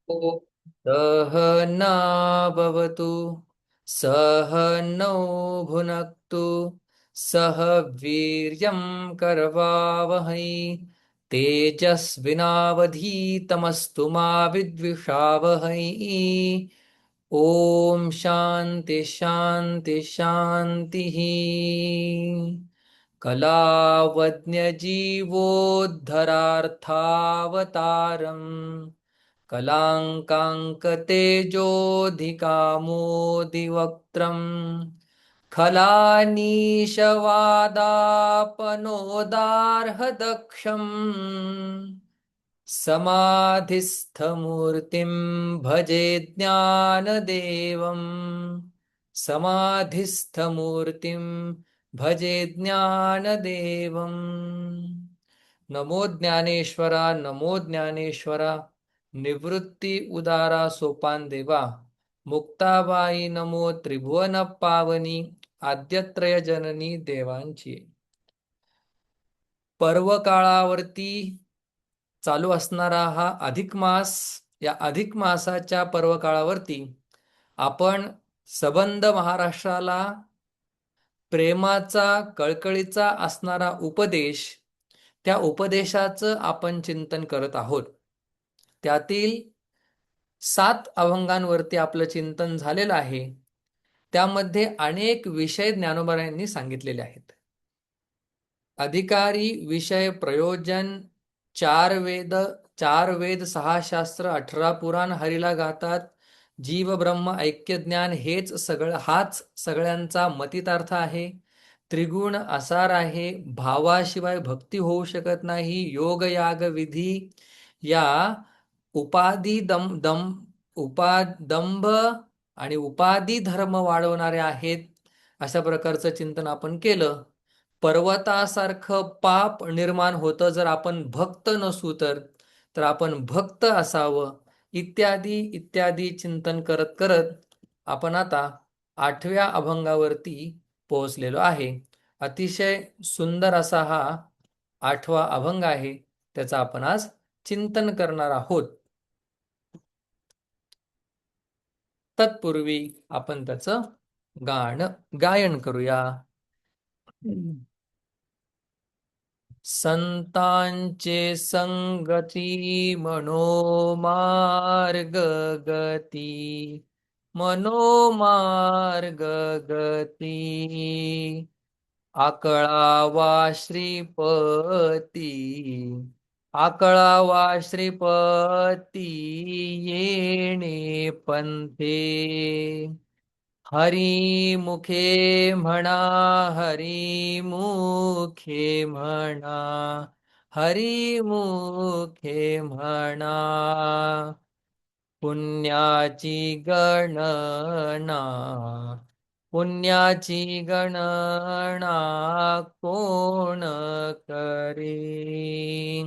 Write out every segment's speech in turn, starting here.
सहना भवतु सहनौ भुनक्तु सह वीर्यं करवावहै तेजस्विनावधीतमस्तु मा विद्विषावहै। ओम शांति शांति शांतिः। कलावद्यजीवोद्धरार्थावतारम् कलाङ्काङ्कतेजोऽधिकामोदिवक्त्रम् खलानीशवादापनोदार्हदक्षम् समाधिस्थमूर्तिं भजे ज्ञानदेवम् समाधिस्थमूर्तिं भजे ज्ञानदेवम्। नमो ज्ञानेश्वरा नमो ज्ञानेश्वरा निवृत्ती उदारा सोपान देवा मुक्ताबाई नमो त्रिभुवन पावनी आद्यत्रय जननी देवांची। पर्व काळावरती चालू असणारा हा अधिक मास, या अधिक मासाच्या पर्व काळावरती आपण सबंध महाराष्ट्राला प्रेमाचा कळकळीचा असणारा उपदेश, त्या उपदेशाचं आपण चिंतन करत आहोत। त्यातील 7 अभंगांवरती आपलं चिंतन झालेलं आहे। त्यामध्ये अनेक विषय ज्ञानोबा यांनी सांगितलेले आहेत। अधिकारी विषय प्रयोजन 4 वेद 6 शास्त्र 18 पुराण हरीला गातात, जीव ब्रह्म ऐक्य ज्ञान हेच हाच सगळ्यांचा मतितार्थ आहे। त्रिगुण असार आहे, भावाशिवाय भक्ती होऊ शकत नाही। योग याग विधी या उपाधी उपादंभ आणि उपाधी धर्म वाढवणारे आहेत। अशा प्रकारचं चिंतन आपण केलं। पर्वतासारखं पाप निर्माण होतं जर आपण भक्त नसू तर आपण भक्त असावं, इत्यादी इत्यादी चिंतन करत करत आपण आता 8व्या अभंगावरती पोहोचलेलो आहे। अतिशय सुंदर असा हा 8वा अभंग आहे, त्याचा आपण आज चिंतन करणार आहोत। तत्पूर्वी आपण त्याचं गायन करूया। संतांचे संगती मनोमार्ग गती, मनोमार्ग गती। आकळावा श्रीपती, आकळावा श्रीपती येणे पंथे। हरी मुखे म्हणा, हरी मुखे म्हणा, हरी मुखे म्हणा। पुण्याची गणना, पुण्याची गणना कोण करे।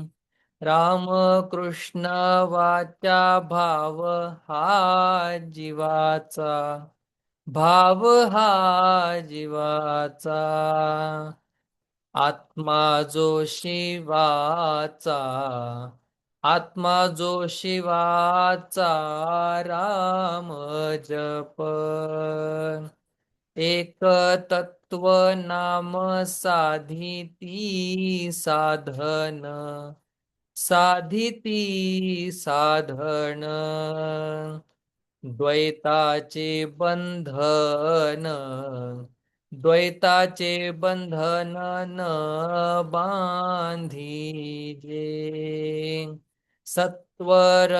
रामकृष्ण वाचा भाव हा जीवाचा, भाव हा जीवाचा। आत्मा जो शिवाचा, आत्मा जो शिवाचा राम जप। एक तत्व नाम साधिती साधन, साधिती साधन। द्वैताचे बंधन, द्वैताचे बंधन न बांधीजे। सत्वर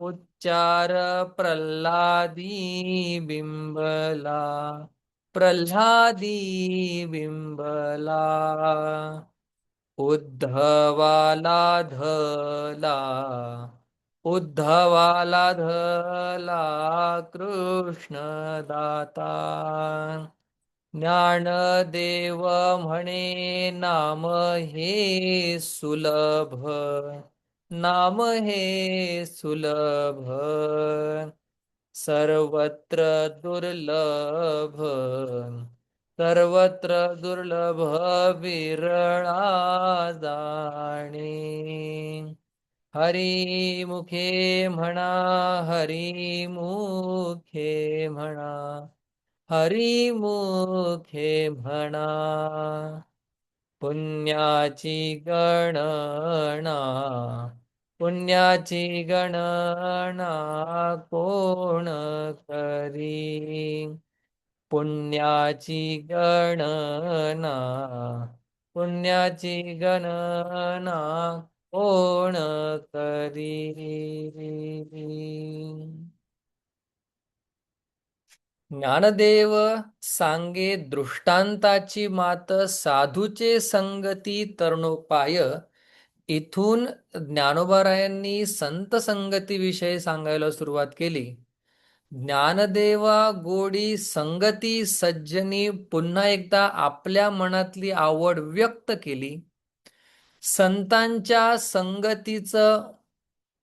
उच्चार प्रल्हादी बिंबला, प्रल्हादी बिंबला। उद्धवाला धला, उद्धवाला धला कृष्ण दाता। ज्ञानदेव म्हणे नाम हे सुलभ, नाम हे सुलभ। सर्वत्र दुर्लभ, सर्वत्र दुर्लभ विरळा जाणे। हरी मुखे म्हणा, हरी मुखे म्हणा, हरी मुखे म्हणा. पुण्याची गणना, पुण्याची गणना कोण करी. पुण्याची गणना, पुण्याची गणना कोण करी. ज्ञानदेव सांगे दृष्टांताची मात, साधूचे संगती तरणोपाय. इथून ज्ञानोबारायांनी संत संगतीविषयी सांगायला सुरुवात केली. ज्ञानदेवा गोडी संगती सज्जनी पुन्हा एकदा आपल्या मनातली आवड व्यक्त केली. संतांच्या संगतीचं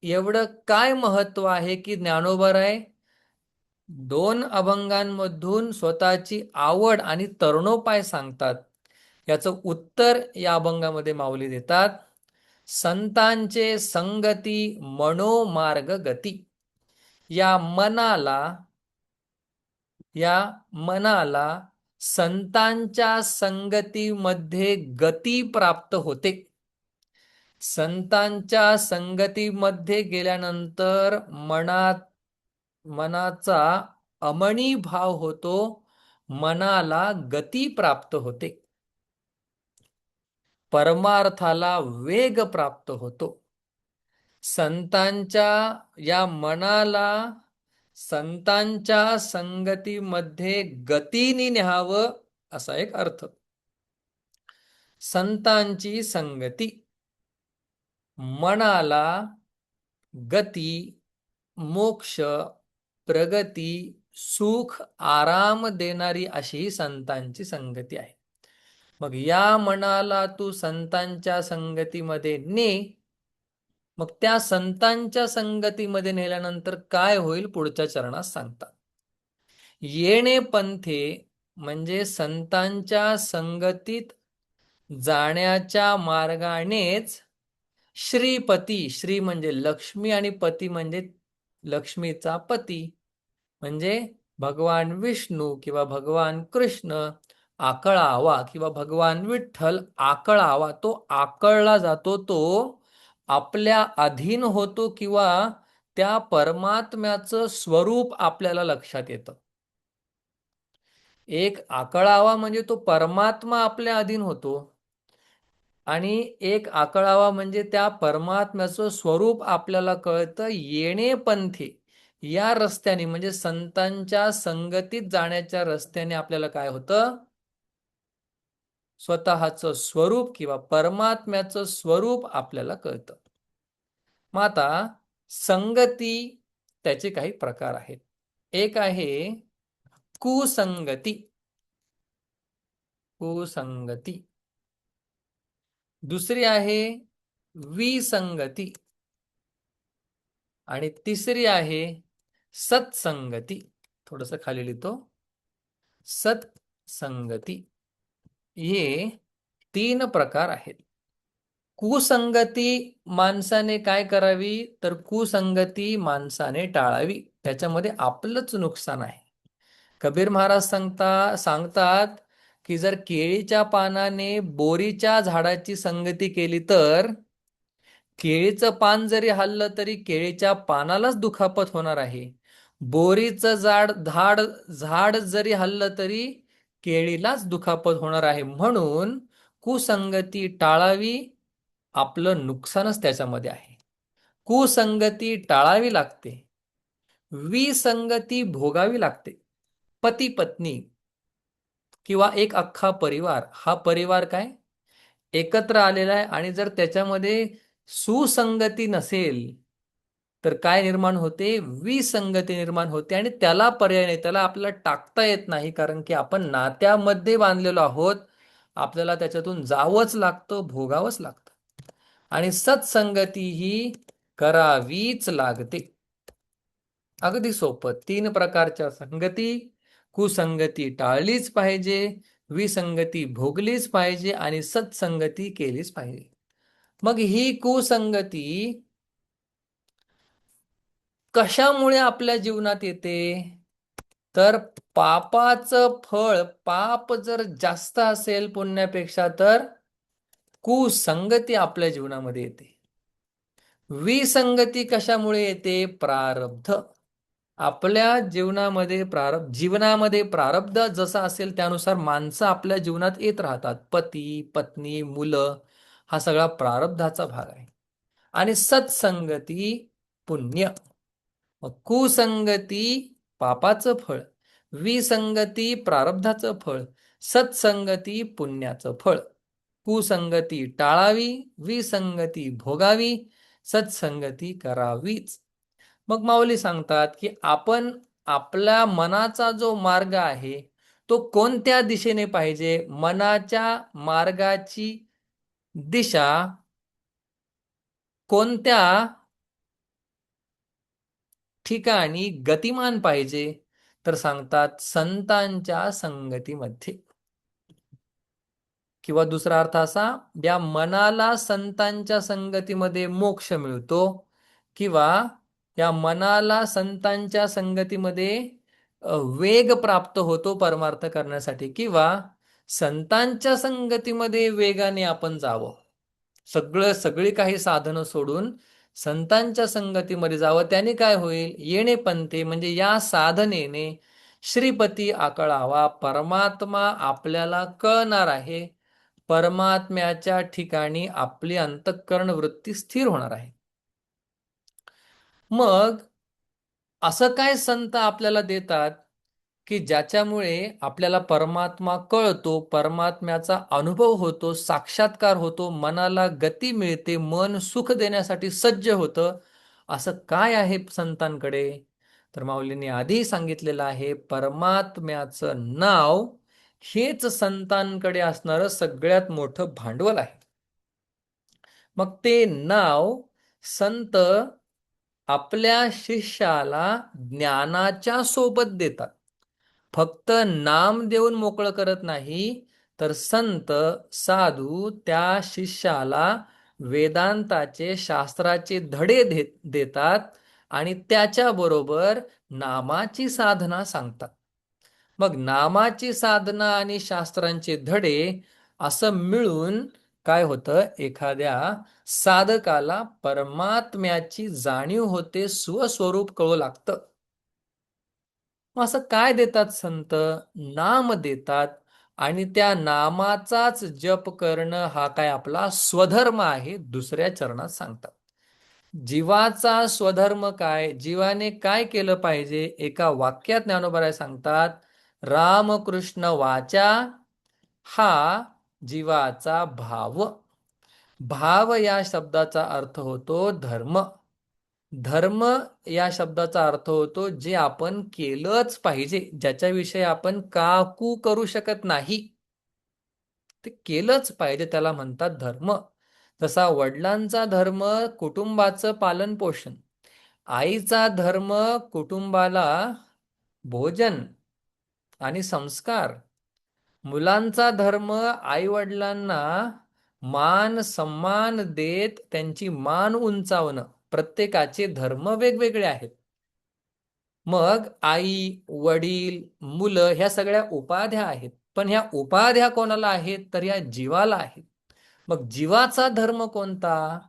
एवढं काय महत्व आहे की ज्ञानोबाराय 2 अभंगांमधून स्वतःची आवड आणि तरुणोपाय सांगतात. याचं उत्तर या अभंगामध्ये माऊली देतात. संतांचे संगती मनोमार्ग गती. या मनाला संतांच्या संगतीमध्ये गती प्राप्त होते. संतांच्या संगतीमध्ये गेल्यानंतर मनाचा अमनी भाव होतो, मनाला गती प्राप्त होते, परमार्थाला वेग प्राप्त होतो. संतांच्या या मनाला संतांच्या संगतीमध्ये गतीने न्यावं असा एक अर्थ. संतांची संगती मनाला गती, मोक्ष, प्रगती, सुख, आराम देणारी अशी संतांची संगती आहे. मग या मनाला तू संतांच्या संगतीमध्ये ने. मग त्या संतांच्या संगतीमध्ये नेल्यानंतर काय होईल पुढच्या चरणात सांगतात. येणे पंथे म्हणजे संतांच्या संगतीत जाण्याच्या मार्गानेच श्रीपती, श्री म्हणजे लक्ष्मी आणि पती म्हणजे लक्ष्मीचा पती, म्हणजे भगवान विष्णू किंवा भगवान कृष्ण आकळावा किंवा भगवान विठ्ठल आकळावा, तो आकळला जातो, तो आपल्या अधीन होतो किंवा त्या परमात्म्याचं स्वरूप आपल्याला लक्षात येतं. एक आकळावा म्हणजे तो परमात्मा आपल्या अधीन होतो आणि एक आकळावा म्हणजे त्या परमात्म्याचं स्वरूप आपल्याला कळतं. येणे पंथे या रस्त्याने म्हणजे संतांच्या संगतीत जाण्याच्या रस्त्याने आपल्याला काय होतं, स्वतःचं स्वरूप किंवा परमात्म्याचं स्वरूप आपल्याला कळतं. मग आता संगती त्याचे काही प्रकार आहेत. एक आहे कुसंगती. कुसंगती. दुसरी आहे विसंगती आणि तिसरी आहे सत्संगती. थोडस खाली लिहितो. सत्संगती. हे 3 प्रकार आहेत. कुसंगती माणसाने काय करावी, तर कुसंगती माणसाने टाळावी. त्याच्यामध्ये आपलंच नुकसान आहे. कबीर महाराज सांगतात की जर केळीच्या पानाने बोरीच्या झाडाची संगती केली तर केळीचं पान जरी हल्लं तरी केळीच्या पानालाच दुखापत होणार आहे. बोरीचं झाड जरी हल्लं तरी केळीलाच दुखापत होणार आहे. म्हणून कुसंगती टाळावी, आपलं नुकसानच त्याच्यामध्ये आहे. कुसंगती टाळावी लागते, विसंगती भोगावी लागते. पती पत्नी किंवा एक अख्खा परिवार, हा परिवार काय एकत्र आलेला आहे आणि जर त्याच्यामध्ये सुसंगती नसेल तर काय निर्माण होते, विसंगती निर्माण होते आणि त्याला पर्याय नाही, त्याला आपल्याला टाकता येत नाही, कारण की आपण नात्यामध्ये बांधलेलो आहोत. आपल्याला त्याच्यातून जावंच लागतं, भोगावंच लागतं. आणि सत्संगती ही करावीच लागते. अगदी सोपं. 3 प्रकारच्या संगती. कुसंगती टाळलीच पाहिजे, विसंगती भोगलीच पाहिजे आणि सत्संगती केलीच पाहिजे. मग ही कुसंगती कशामुळे आपल्या जीवनात येते? तर पापाचं फळ, पाप जर जास्त असेल पुण्यापेक्षा, तर कुसंगती आपल्या जीवनामध्ये येते. विसंगती कशामुळे येते? प्रारब्ध. आपल्या जीवनामध्ये प्रारब्ध जसा असेल त्यानुसार माणसं आपल्या जीवनात येत राहतात. पती, पत्नी, मुलं, हा सगळा प्रारब्धाचा भाग आहे. आणि सत्संगती पुण्य. मग कुसंगती पापाचं फळ, विसंगती प्रारब्धाचं फळ, सत्संगती पुण्याचं फळ. कुसंगती टाळावी, विसंगती भोगावी, सत्संगती करावीच. मग माऊली सांगतात की आपण आपल्या मनाचा जो मार्ग आहे तो कोणत्या दिशेने पाहिजे? मनाच्या मार्गाची दिशा कोणत्या ठिकाणी गतिमान पाहिजे? तर सांगतात संतांच्या संगतीमध्ये. किंवा दुसरा अर्थ असा, या मनाला संतांच्या संगतीमध्ये मोक्ष मिळतो, किंवा या मनाला संतांच्या संगतीमध्ये वेग प्राप्त होतो परमार्थ करण्यासाठी, किंवा संतांच्या संगतीमध्ये वेगाने आपण जावं, सगळी काही साधनं सोडून संतांच्या संगतीमध्ये जावं. त्याने काय होईल? येणे पंथे, म्हणजे या साधनेने श्रीपती आकळावा, परमात्मा आपल्याला कळणार आहे. परमात्म्याच्या ठिकाणी आपली अंतःकरण वृत्ती स्थिर होणार आहे. मग असं काय संत आपल्याला देतात की ज्याच्यामुळे आपल्याला परमात्मा कळतो, परमात्म्याचा अनुभव होतो, साक्षात्कार होतो, मनाला गती मिळते, मन सुख देण्यासाठी सज्ज होतं? असं काय आहे संतांकडे? तर माऊलींनी आधी सांगितलेलं आहे, परमात्म्याचं नाव हेच संतांकडे असणारं सगळ्यात मोठं भांडवल आहे. मग ते नाव संत आपल्या शिष्याला ज्ञानाच्या सोबत देतात. फक्त नाम देऊन मोकळं करत नाही, तर संत साधू त्या शिष्याला वेदांताचे, शास्त्राचे धडे देतात आणि त्याच्याबरोबर नामाची साधना सांगतात. मग नामाची साधना आणि शास्त्रांचे धडे असं मिळून काय होतं? एखाद्या साधकाला परमात्म्याची जाणीव होते, स्वस्वरूप कळू लागतं. मग असं काय देतात संत? नाम देतात, आणि त्या नामाचाच जप करणं हा काय आपला स्वधर्म आहे, दुसऱ्या चरणात सांगतात. जीवाचा स्वधर्म काय? जीवाने काय केलं पाहिजे? एका वाक्यात ज्ञानोबा सांगतात, रामकृष्ण वाचा हा जीवाचा भाव. भाव या शब्दाचा अर्थ होतो धर्म. धर्म या शब्दाचा अर्थ होतो जे आपण केलंच पाहिजे, ज्याच्याविषयी आपण काकू करू शकत नाही, ते केलंच पाहिजे, त्याला म्हणतात धर्म. जसा वडिलांचा धर्म कुटुंबाचं पालन पोषण, आईचा धर्म कुटुंबाला भोजन आणि संस्कार, मुलांचा धर्म आई वडिलांना मान सन्मान देत त्यांची मान उंचावणं. प्रत्येकाचे धर्म वेगवेगळे आहेत. मग आई, वडील, मुलं ह्या सगळ्या उपाध्या आहेत, पण ह्या उपाध्या कोणाला आहेत? तर या जीवाला आहेत. मग जीवाचा धर्म कोणता?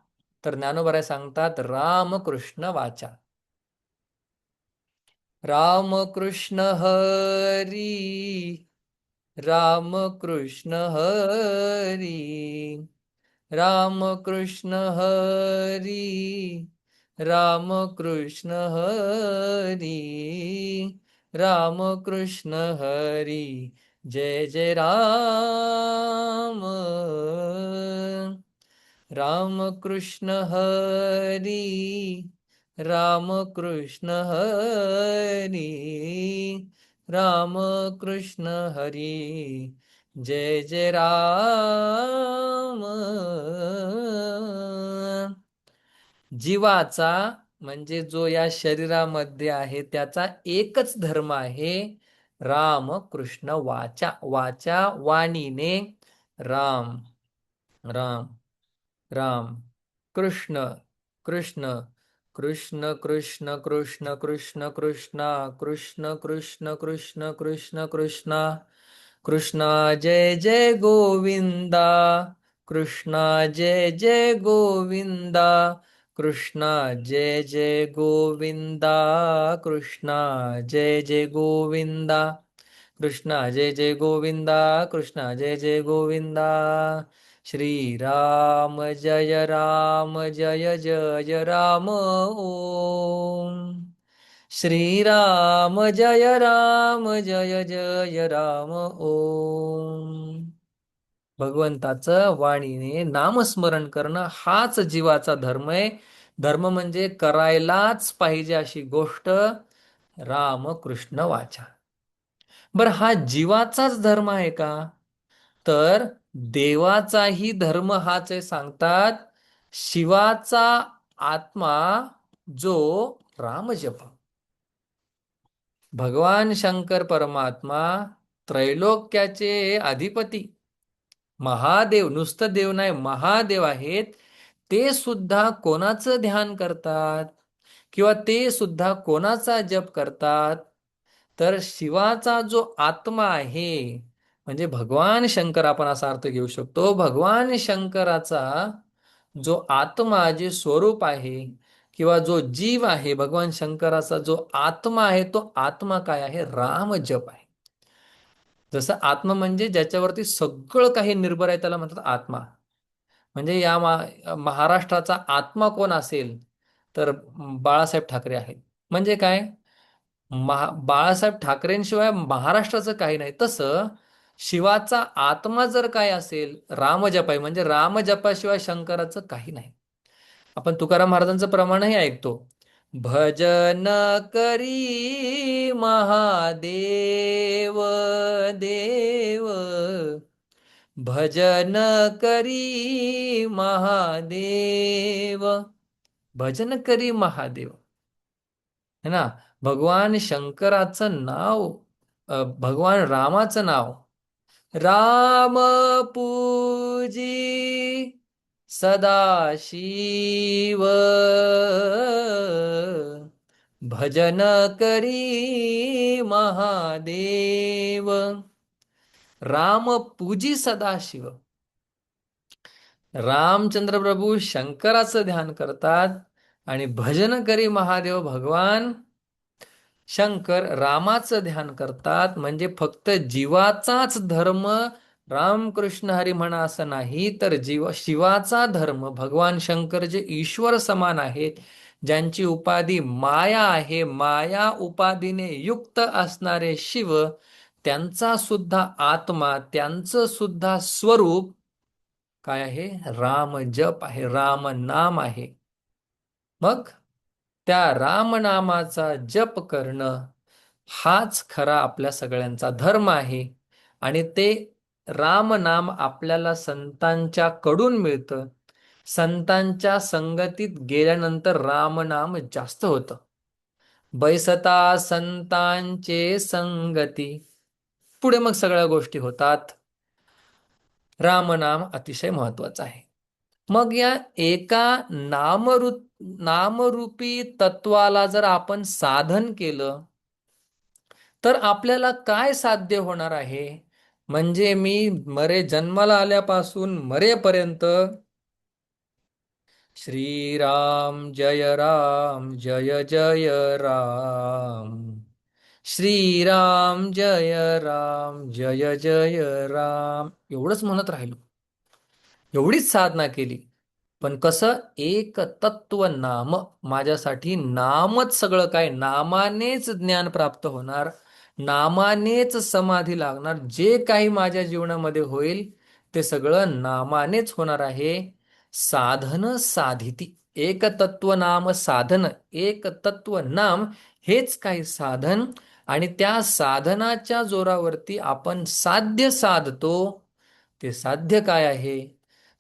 तर ज्ञानोबा सांगतात, रामकृष्ण वाचा. रामकृष्ण हरी, रामकृष्ण हरी, रामकृष्ण हरी, रामकृष्ण हरी, रामकृष्ण हरी, जय जय राम. रामकृष्ण हरी, रामकृष्ण हरी, रामकृष्ण हरी, जय जय राम. जीवाचा म्हणजे जो या शरीरामध्ये आहे त्याचा एकच धर्म आहे, राम कृष्ण वाचा. वाचा वाणीने राम राम राम, कृष्ण कृष्ण कृष्ण कृष्ण कृष्ण कृष्ण कृष्ण कृष्ण कृष्ण कृष्ण कृष्ण कृष्ण कृष्णा जय जय गोविंदा कृष्णा जय जय गोविंदा कृष्णा जय जय गोविंदा कृष्णा जय जय गोविंदा कृष्णा जय जय गोविंदा कृष्णा जय जय गोविंदा श्रीराम जय जय राम ओम श्रीराम जय जय राम ओम भगवंताचं वाणीने नामस्मरण करणं हाच जीवाचा धर्म आहे. धर्म म्हणजे करायलाच पाहिजे अशी गोष्ट रामकृष्ण वाचा. बरं, हा जीवाचाच धर्म आहे का? तर देवाचाही धर्म हाच आहे. सांगतात शिवाचा आत्मा जो रामजप. भगवान शंकर परमात्मा त्रैलोक्याचे अधिपती महादेव, नुसतं देव नाही महादेव आहेत. ते सुद्धा कोणाचं ध्यान करतात किंवा ते सुद्धा कोणाचा जप करतात? तर शिवाचा जो आत्मा आहे म्हणजे भगवान शंकर, आपण असा अर्थ घेऊ शकतो. भगवान शंकराचा जो आत्मा, जे स्वरूप आहे किंवा जो जीव आहे, भगवान शंकराचा जो आत्मा आहे, तो आत्मा काय आहे? राम जप आहे. जसं आत्मा म्हणजे ज्याच्यावरती सगळं काही निर्भर आहे त्याला म्हणतात आत्मा. म्हणजे या महाराष्ट्राचा आत्मा कोण असेल तर बाळासाहेब ठाकरे आहेत. म्हणजे काय? बाळासाहेब ठाकरेंशिवाय महाराष्ट्राचं काही नाही. तसं शिवाचा आत्मा जर काय असेल, रामजप आहे. म्हणजे रामजपाशिवाय शंकराचं काही नाही. आपण तुकाराम महाराजांचं प्रमाणही ऐकतो. भजन करी महादेव देव, भजन करी महादेव, भजन करी महादेव, है ना. भगवान शंकराचं नाव, भगवान रामाचं नाव, राम पूजी सदाशिव, भजन करी महादेव. राम पूजी सदाशिव. रामचंद्र प्रभू शंकराचं ध्यान करतात आणि भजन करी महादेव भगवान शंकर रामाचं ध्यान करतात. म्हणजे फक्त जीवाचाच धर्म रामकृष्ण हरी म्हणा असं नाही, तर शिवाचा धर्म भगवान शंकर जे ईश्वर समान आहेत, ज्यांची उपाधी माया आहे, माया उपाधीने युक्त असणारे शिव, त्यांचा सुद्धा आत्मा, त्यांचं सुद्धा स्वरूप काय आहे? राम जप आहे, राम नाम आहे. मग त्या रामनामाचा जप करणं हाच खरा आपल्या सगळ्यांचा धर्म आहे. आणि ते रामनाम आपल्याला संतांच्या कडून मिळतं. संतांच्या संगतीत गेल्यानंतर रामनाम जास्त होतं. बैसता संतांचे संगती, पुढे मग सगळ्या गोष्टी होतात. रामनाम अतिशय महत्वाचं आहे. मग या एका नामरूपी तत्वाला जर आपण साधन केलं तर आपल्याला काय साध्य होणार आहे? म्हणजे मी जन्माला आल्यापासून मरेपर्यंत श्रीराम जय जय राम, श्रीराम जय जय राम, एवढंच म्हणत राहिलो. एवढीच साधना केली. पण कसं? एक तत्व नाम. माझ्यासाठी नामच सगळं काय. नामानेच ज्ञान प्राप्त होणार, नामानेच समाधी लागणार. जे काही माझ्या जीवनामध्ये होईल ते सगळं नामानेच होणार आहे. साधन साधिती, एक तत्व नाम साधन, एक तत्व नाम हेच काही साधन. आणि त्या साधनाच्या जोरावरती आपण साध्य साधतो. ते साध्य काय आहे?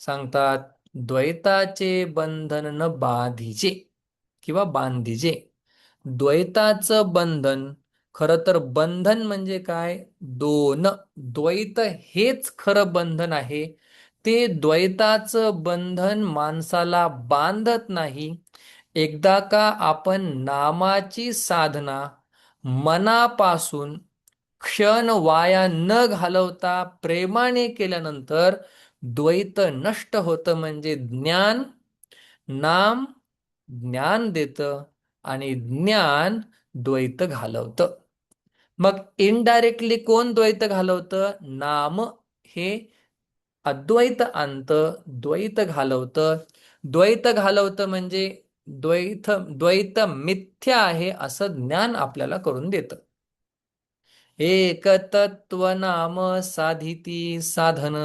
सांगतात द्वैताचे बंधन न बांधिजे किंवा बांधिजे. द्वैताचं बंधन, खरं तर बंधन म्हणजे काय? दोन. द्वैत हेच खरं बंधन आहे. ते द्वैताचं बंधन माणसाला बांधत नाही. एकदा का आपण नामाची साधना मनापासून क्षण वाया न घालवता प्रेमाने केल्यानंतर द्वैत नष्ट होतं, म्हणजे ज्ञान, नाम ज्ञान देतं आणि ज्ञान द्वैत घालवतं. मग इनडायरेक्टली कोण द्वैत घालवतं? नाम हे अद्वैत आणतं, द्वैत घालवतं. द्वैत घालवतं म्हणजे द्वैत मिथ्या आहे असं ज्ञान आपल्याला करून देतं. एकतत्व नाम साधिती साधन.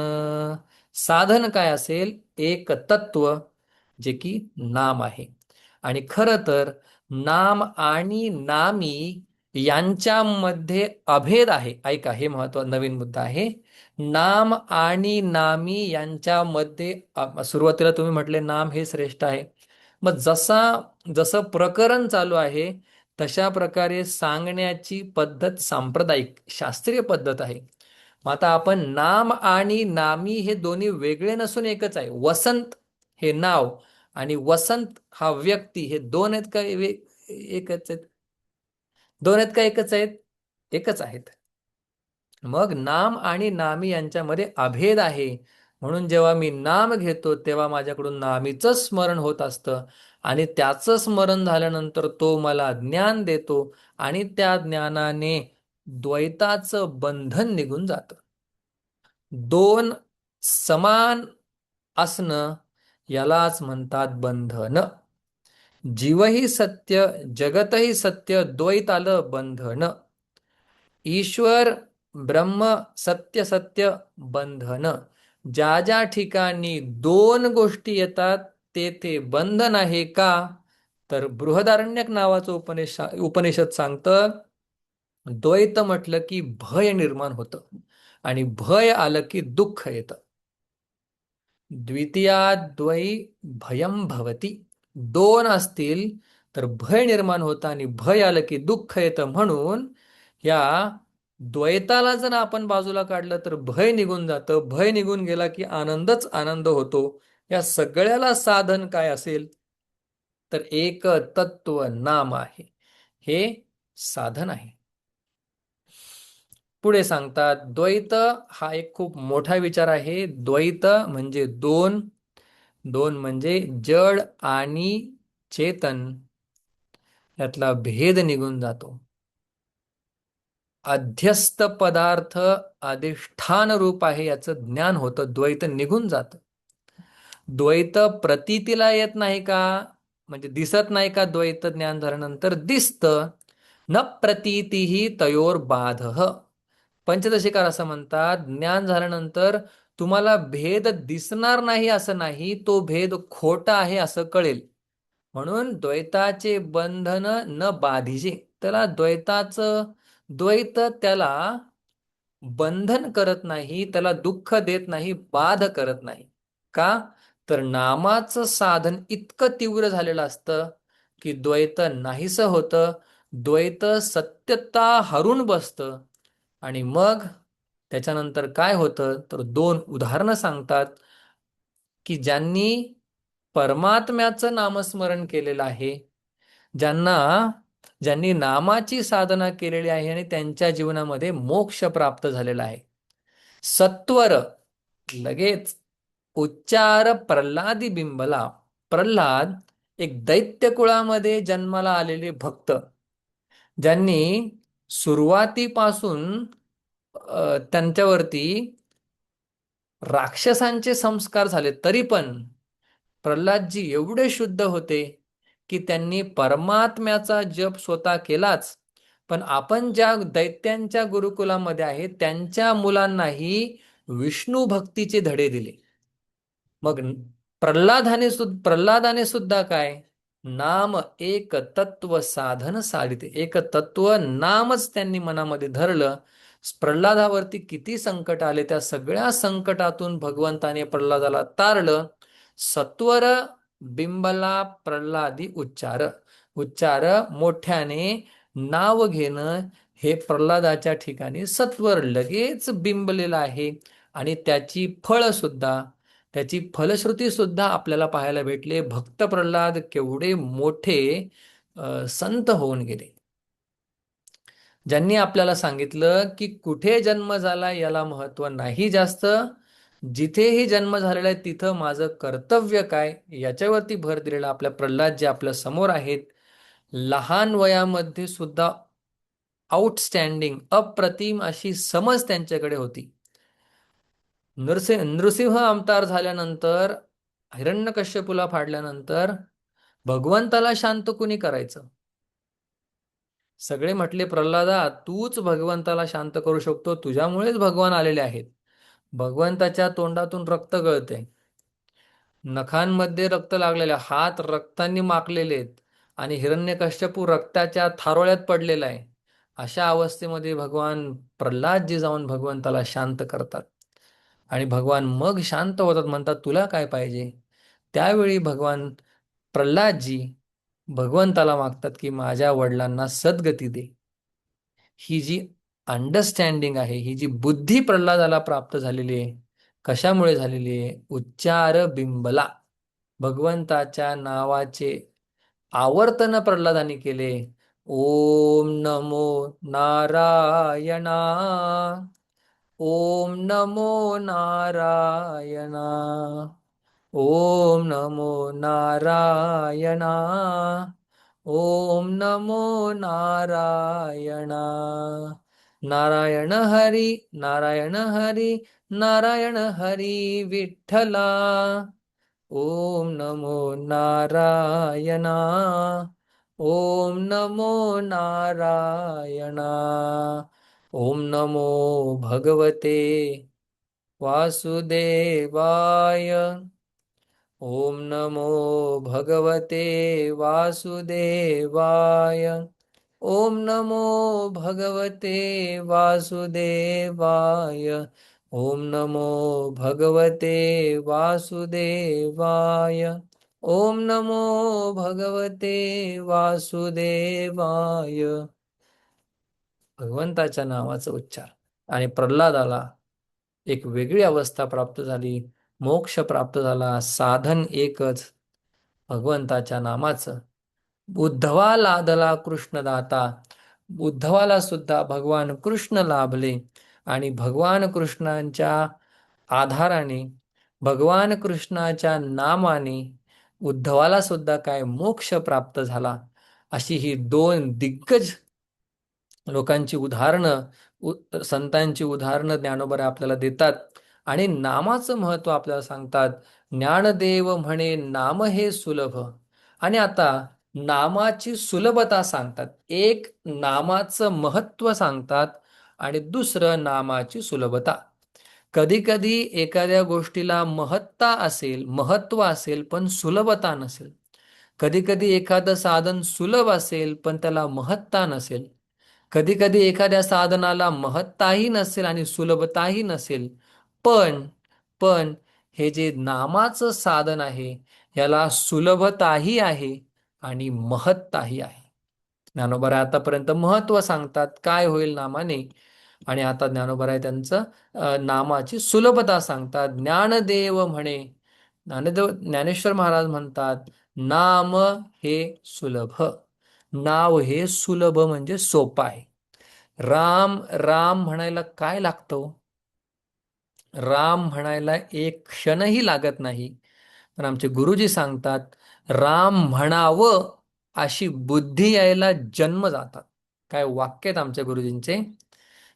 साधन काय असेल? एक तत्व, जे की नाम आहे. आणि खरं तर नाम आणि नामी यांच्यामध्ये अभेद आहे. ऐका, हे नवीन मुद्दा आहे. नाम आणि नामी यांच्यामध्ये सुरुवातीला तुम्ही म्हटले नाम हे श्रेष्ठ आहे. मग जसं प्रकरण चालू आहे तशा प्रकारे सांगण्याची पद्धत सांप्रदायिक शास्त्रीय पद्धत आहे. मग आता आपण नाम आणि नामी हे दोन्ही वेगळे नसून एकच आहे. वसंत हे नाव आणि वसंत हा व्यक्ती, हे दोन आहेत का एकच आहेत? दोन आहेत का एकच आहेत? एकच आहेत. मग नाम आणि नामी यांच्यामध्ये अभेद आहे. म्हणून जेव्हा मी नाम घेतो तेव्हा माझ्याकडून नामीचं स्मरण होत असतं आणि त्याचं स्मरण झाल्यानंतर तो मला ज्ञान देतो आणि त्या ज्ञानाने द्वैताचं बंधन निघून जातं. दोन समान असणं यालाच म्हणतात बंधन. जीवही सत्य जगतही सत्य द्वैत आलं बंधन. ईश्वर ब्रह्म सत्य सत्य बंधन. ज्या ज्या ठिकाणी दोन गोष्टी येतात तेथे बंधन आहे का? तर बृहदारण्यक नावाचं उपनिषद सांगतं, द्वैत म्हटलं की भय निर्माण होतं आणि भय आलं की दुःख येतं. द्वितीयाद्वै भयं भवती. दोन असतील तर भय निर्माण होतं आणि भय आलं की दुःख येतं. म्हणून या द्वैताला जर आपण बाजूला काढलं तर भय निघून जातं. भय निघून गेला की आनंदच आनंद होतो. या सगळ्याला साधन काय असेल? तर एक तत्व नाम आहे, हे साधन आहे. पुढे सांगतात, द्वैत हा एक खूप मोठा विचार आहे. द्वैत म्हणजे दोन, दोन म्हणजे जड आणि चेतन, यातला भेद निघून जातो. अध्यस्त पदार्थ अधिष्ठान रूप आहे याचं ज्ञान होतं, द्वैत निघून जातं. द्वैत प्रतीतीला येत नाही का? म्हणजे दिसत नाही का? द्वैत ज्ञान झाल्यानंतर दिसतं. न प्रतीतीही तयोर बाधः. पंचदशिकार असं म्हणतात, ज्ञान झाल्यानंतर तुम्हाला भेद दिसणार नाही असं नाही, तो भेद खोटा आहे असं कळेल. म्हणून द्वैताचे बंधन न बाधिजे. त्याला द्वैत त्याला बंधन करत नाही, त्याला दुःख देत नाही, बाध करत नाही. का? तर नामाचं साधन इतकं तीव्र झालेलं असतं की द्वैत नाहीसं होतं. द्वैत सत्यता हरून बसतं. आणि मग त्याच्यानंतर काय होतं? तर दोन उदाहरणं सांगतात की ज्यांनी परमात्म्याचं नामस्मरण केलेलं आहे, ज्यांना ज्यांनी नामाची साधना केलेली आहे आणि त्यांच्या जीवनामध्ये मोक्ष प्राप्त झालेला आहे. सत्वर लगेच उच्चार प्रल्हादी बिंबला. प्रल्हाद एक दैत्य कुळामध्ये जन्माला आलेले भक्त, ज्यांनी सुरुवातीपासून त्यांच्यावरती राक्षसांचे संस्कार झाले, तरी पण प्रल्हादजी एवढे शुद्ध होते की त्यांनी परमात्म्याचा जप स्वतः केलाच, पण आपण ज्या दैत्यांच्या गुरुकुलामध्ये आहे त्यांच्या मुलांनाही विष्णू भक्तीचे धडे दिले. मग प्रल्हादाने सुद्धा काय? नाम एक तत्व साधन साधिते. एक तत्व नामच त्यांनी मनामध्ये धरलं. प्रल्हादावरती किती संकट आले, त्या सगळ्या संकटातून भगवंताने प्रल्हादाला तारलं. सत्वर बिंबला प्रल्हादी उच्चार. उच्चार मोठ्याने नाव घेणं, हे प्रल्हादाच्या ठिकाणी सत्वर लगेच बिंबलेलं आहे आणि त्याची फळं सुद्धा त्याची फलश्रुती सुद्धा आपल्याला पाहायला भेटले. भक्त प्रल्हाद केवढे मोठे संत होऊन गेले, ज्यांनी आपल्याला सांगितलं की कुठे जन्म झाला याला महत्त्व नाही जास्त, जिथेही जन्म झालेला आहे तिथं माझं कर्तव्य काय याच्यावरती भर दिलेला आपल्या प्रल्हाद जे आपल्या समोर आहेत. लहान वयामध्ये सुद्धा आउटस्टँडिंग अप्रतिम अशी समज त्यांच्याकडे होती. नृसिंह अवतार झाल्यानंतर, हिरण्यकश्यपूला फाडल्यानंतर भगवंताला शांत कुणी करायचं? सगळे म्हटले, प्रल्हादा तूच भगवंताला शांत करू शकतो, तुझ्यामुळेच भगवान आलेले आहेत. भगवंताच्या तोंडातून रक्त गळते, नखांमध्ये रक्त लागलेले, हात रक्तांनी माखलेले आहेत आणि हिरण्यकश्यपू रक्ताच्या थारोळ्यात पडलेला आहे. अशा अवस्थेमध्ये भगवान प्रल्हादजी जाऊन भगवंताला शांत करतात आणि भगवान मग शांत होतात, म्हणतात तुला काय पाहिजे? त्यावेळी भगवान प्रल्हादजी भगवंताला मागतात की माझ्या वडिलांना सद्गती दे. ही जी अंडरस्टँडिंग आहे, ही जी बुद्धी प्रल्हादाला प्राप्त झालेली आहे, कशामुळे झालेली आहे? उच्चार बिंबला, भगवंताच्या नावाचे आवर्तन प्रल्हादाने केले. ओम नमो नारायणा, ओम नमो नारायणा, ओम नमो नारायणा, ओम नमो नारायणा. नारायण हरी, नारायण हरी, नारायण हरी विठ्ठला. ओम नमो नारायणा, ओम नमो नारायणा. ओम नमो भगवते वासुदेवाय. ओम नमो भगवते वासुदेवाय. ओम नमो भगवते वासुदेवाय. ओम नमो भगवते वासुदेवाय. ओम नमो भगवते वासुदेवाय. भगवंताच्या नावाचा उच्चार, आणि प्रल्हादाला एक वेगळी अवस्था प्राप्त झाली, मोक्ष प्राप्त झाला. साधन एकच, भगवंताच्या नामाचं. उद्धवा लादला कृष्णदाता, उद्धवाला सुद्धा भगवान कृष्ण लाभले आणि भगवान कृष्णांच्या आधाराने, भगवान कृष्णाच्या नामाने उद्धवाला सुद्धा काय मोक्ष प्राप्त झाला. अशी ही दोन दिग्गज लोकांची उदाहरणं, संतांची उदाहरणं ज्ञानोबा आपल्याला देतात आणि नामाचं महत्त्व आपल्याला सांगतात. ज्ञानदेव म्हणे नाम हे सुलभ. आणि आता नामाची सुलभता सांगतात. एक नामाचं महत्त्व सांगतात आणि दुसरं नामाची सुलभता. कधी कधी एखाद्या गोष्टीला महत्ता असेल, महत्त्व असेल, पण सुलभता नसेल. कधी कधी एखादं साधन सुलभ असेल पण त्याला महत्ता नसेल. कधी कधी एखाद्या साधनाला महत्ताही नसेल आणि सुलभताही नसेल. पण पण हे जे नामाचं साधन आहे याला सुलभताही आहे आणि महत्ताही आहे. ज्ञानोबा आतापर्यंत महत्व सांगतात काय होईल नामाने, आणि आता ज्ञानोबा त्यांचं नामाची सुलभता सांगतात. ज्ञानदेव म्हणे, ज्ञानेश्वर महाराज म्हणतात नाम हे सुलभ. नाव हे सुलभ म्हणजे सोपं आहे. राम राम म्हणायला काय लागतं? राम म्हणायला एक क्षणही लागत नाही. पण आमचे गुरुजी सांगतात राम म्हणावं अशी बुद्धी यायला जन्म जातात. काय वाक्य आहेत आमच्या गुरुजींचे.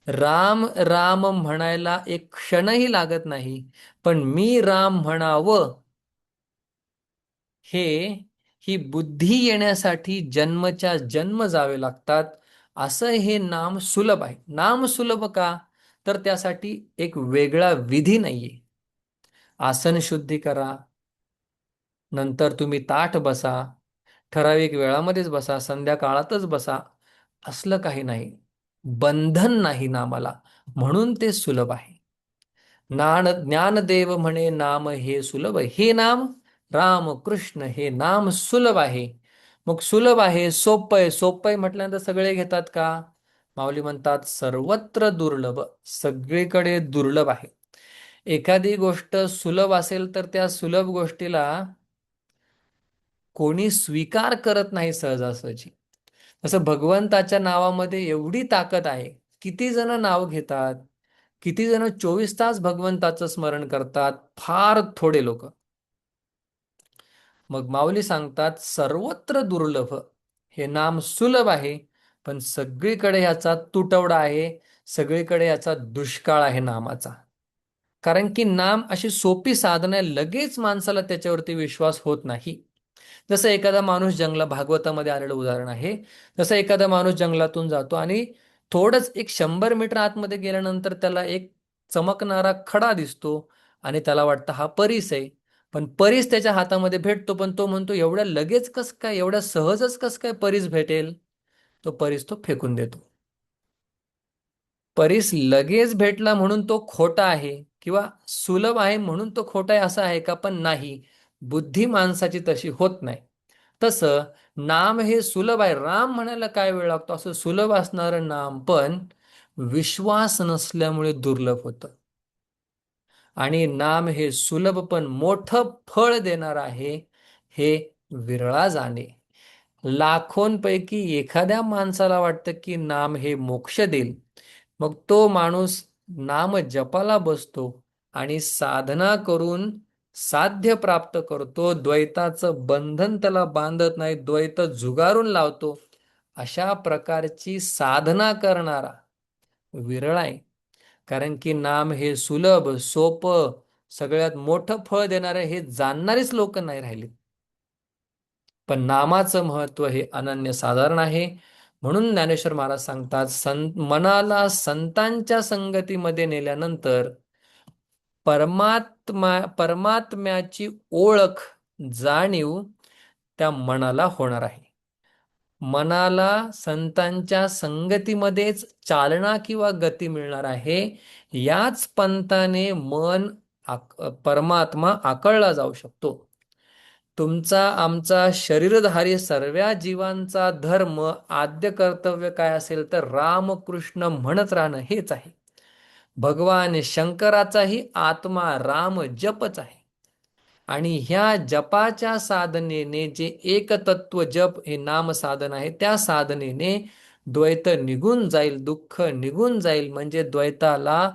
राम राम म्हणायला एक क्षणही लागत नाही, पण मी राम म्हणावं हे, ही बुद्धी येण्यासाठी जन्मच्या जन्म जावे लागतात. असं हे नाम सुलभ आहे. नाम सुलभ का? तर त्यासाठी एक वेगळा विधी नाहीये. आसन शुद्धी करा, नंतर तुम्ही ताठ बसा, ठराविक वेळामध्येच बसा, संध्याकाळातच बसा, असलं काही नाही. बंधन नाही नामाला, म्हणून ते सुलभ आहे. ज्ञानदेव म्हणे नाम हे सुलभ. हे नाम राम कृष्ण हे नाम सुलभ आहे. मग सुलभ आहे, सोपं आहे. सोपं आहे म्हटल्यानंतर सगळे घेतात का? माऊली म्हणतात सर्वत्र दुर्लभ, सगळीकडे दुर्लभ आहे. एखादी गोष्ट सुलभ असेल तर त्या सुलभ गोष्टीला कोणी स्वीकार करत नाही सहजासहजी. तसं भगवंताच्या नावामध्ये एवढी ताकद आहे. किती जण नाव घेतात, किती जण 24 तास भगवंताचं स्मरण करतात, फार थोडे लोक. मग माऊली सांगतात सर्वत्र दुर्लभ. हे नाम सुलभ आहे, पण सगळीकडे याचा तुटवडा आहे, सगळीकडे याचा दुष्काळ आहे नामाचा. कारण की नाम अशी सोपी साधन आहे, लगेच माणसाला त्याच्यावरती विश्वास होत नाही. जसं एखादा माणूस भागवतामध्ये आलेलं उदाहरण आहे. जसं एखादा माणूस जंगलातून जातो आणि थोडंच एक 100 मीटर आतमध्ये गेल्यानंतर त्याला एक चमकणारा खडा दिसतो आणि त्याला वाटतं हा परीस आहे. पण परीस त्याच्या हातामध्ये भेटतो, पण तो म्हणतो एवढ्या लगेच कस काय, एवढ्या सहजच कस काय परीस भेटेल. तो परीस तो फेकून देतो. परीस लगेच भेटला म्हणून तो खोटा आहे किंवा सुलभ आहे म्हणून तो खोटा आहे असं आहे का? पण नाही. बुद्धी माणसाची तशी होत नाही. तसं नाम हे सुलभ आहे. राम म्हणायला काय वेळ लागतो? असं सुलभ असणारं नाम पण विश्वास नसल्यामुळे दुर्लभ होतं. आणि नाम हे सुलभ पण मोठं फळ देणार आहे, हे विरळा जाणे. लाखोंपैकी एखाद्या माणसाला वाटतं की नाम हे मोक्ष देईल. मग तो माणूस नाम जपाला बसतो आणि साधना करून साध्य प्राप्त करतो. द्वैताचं बंधन त्याला बांधत नाही, द्वैत झुगारून लावतो. अशा प्रकारची साधना करणारा विरळ आहे. कारण की नाम हे सुलभ, सोपं, सगळ्यात मोठं फळ देणारे हे जाणणारीच लोक नाही राहिली. पण नामाचं महत्व हे अनन्यसाधारण आहे. म्हणून ज्ञानेश्वर महाराज सांगतात, मनाला संतांच्या संगतीमध्ये नेल्यानंतर परमात्म्याची ओळख, जाणीव त्या मनाला होणार आहे. मनाला संतांच्या संगतीमध्येच चालना किंवा गती मिळणार आहे. याच पंथाने परमात्मा आकळला जाऊ शकतो. तुमचा आमचा शरीरधारी सर्व्या जीवांचा धर्म, आद्य कर्तव्य काय असेल तर रामकृष्ण म्हणत राहणं हेच आहे. भगवान शंकराचाही आत्मा राम जपच आहे. आणि ह्या जपाच्या साधनेने, जे एकतत्व जप हे नाम साधन आहे, त्या साधनेने द्वैत निघून जाईल, दुःख निघून जाईल. म्हणजे द्वैताला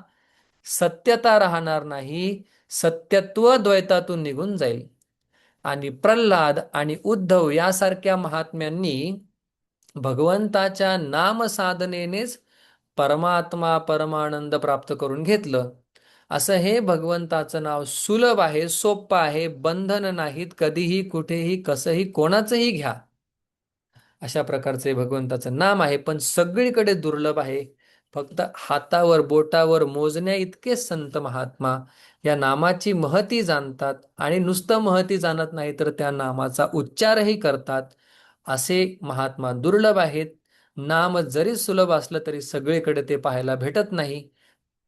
सत्यता राहणार नाही, सत्यत्व द्वैतातून निघून जाईल. आणि प्रल्हाद आणि उद्धव यासारख्या महात्म्यांनी भगवंताच्या नाम साधनेनेच परमात्मा परमानंद प्राप्त करून घेतलं. असं हे भगवंताचं नाव सुलभ आहे, सोप्पं आहे, बंधन नाहीत, कधीही कुठेही कसंही कोणाचंही घ्या. अशा प्रकारचे भगवंताचं नाम आहे, पण सगळीकडे दुर्लभ आहे. फक्त हातावर बोटावर मोजण्या इतके संत महात्मा या नामाची महती जाणतात आणि नुसतं महती जाणत नाही तर त्या नामाचा उच्चारही करतात. असे महात्मा दुर्लभ आहेत. नाम जरी सुलभ असलं तरी सगळीकडे ते पाहायला भेटत नाही.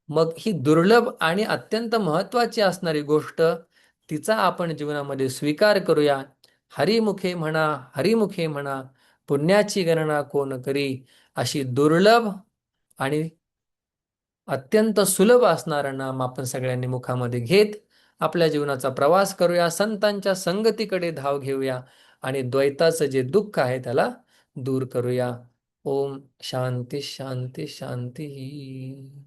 मग ही दुर्लभ आणि अत्यंत महत्वाची असणारी गोष्ट, तिचा आपण जीवनामध्ये स्वीकार करूया. हरिमुखे म्हणा, हरिमुखे म्हणा, पुण्याची गणना कोण करी. अशी दुर्लभ आणि अत्यंत सुलभ असणारं नाम आपण सगळ्यांनी मुखामध्ये घेत आपल्या जीवनाचा प्रवास करूया. संतांच्या संगतीकडे धाव घेऊया आणि द्वैताचं जे दुःख आहे त्याला दूर करूया. ओम शांती शांती शांती.